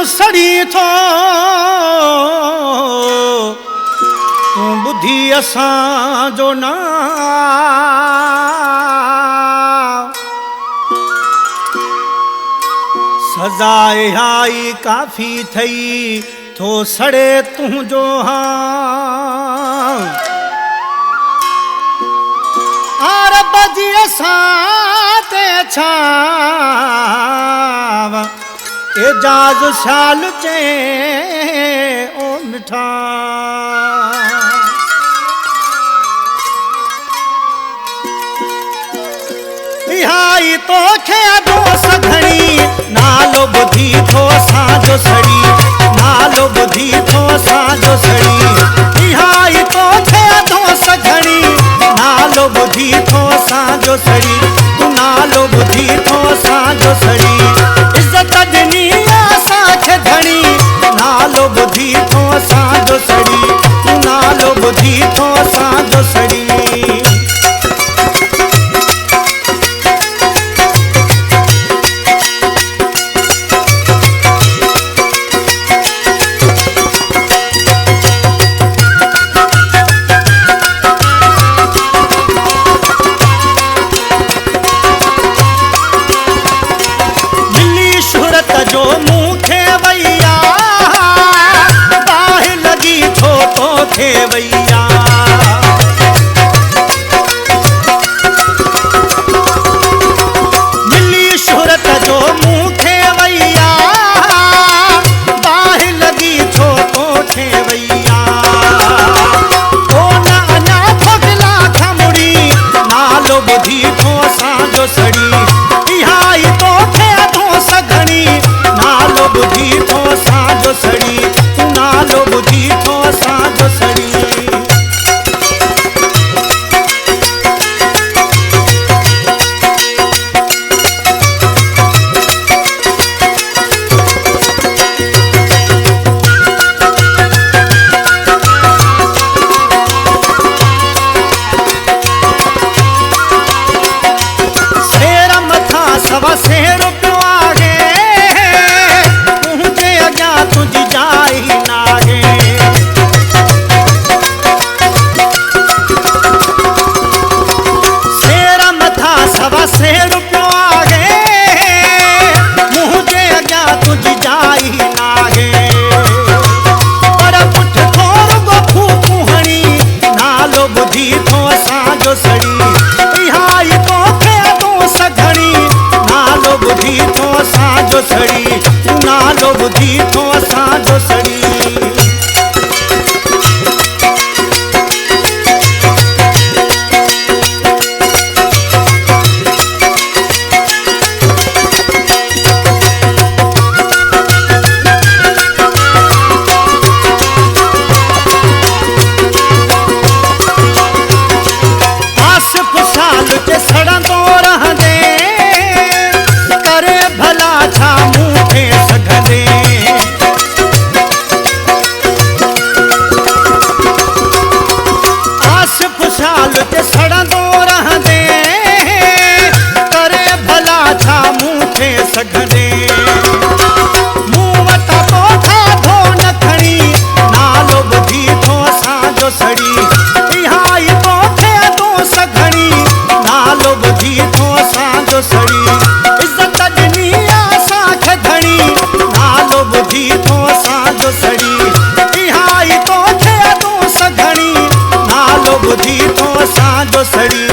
तू सड़ी थो तू बुद्धि असां जो ना सजाए आई काफ़ी थई थो सड़े तुंहिंजो हाँ अरब जी असां ते छा एजाज शाल चे ओ मिठा इहाई तो खे दोस घणी नालो बुधी थो साजो सड़ी नालो बुधी थो साजो सड़ी इहाई तो खे दोस घणी नालो बुधी थो साजो सड़ी तू नालो बुधी थो साजो सड़ी इज्जत दिनी असांखे घणी नालो बुधी थो साजो सड़ी तू नालो बुधी थो साजो सड़ी जो मुखे वैया बाहि लगी छो तो थे वैया मिली शोहरत जो मुखे वैया बाहि लगी छो तो थे वैया ओ न अना फगला खमुड़ी नालो बुधी थो साजो सड़ी इहाई तो थे थो सघणी नालो बुधी थो साजो सड़ी तू नालो बुधी थो साजो सड़ी शेर मथा सवा शेर तुझी जाई नाहे शेर मथा सवा शेर पियो आहे मुंहिंजे अॻियां तुझी जाई नाहे पर पुठ थोर गोफू कुहणी नालो बुधी थो असांजो सड़ी इहाई तोखे तूं सघणी नालो बुधी थो असांजो सड़ी नालो बुधी थो असांजो सड़ी आस खुशाल चे सड़ंदो रहंदे करे भला छा मूंखे सघंदे आस खुशाल चे सड़ंदो रहंदे करे भला छा मूंखे सघंदे मूं वटां तोखा थो न खणी नालो बुधी थो असांजो सड़ी इहाई तोखे तो सघणी नालो बुधी थो असांजो सड़ी इज्जत दिनी असांखे घणी नालो बुधी थो असांजो सड़ी इहाई तोखे तो सघणी नालो बुधी थो असांजो सड़ी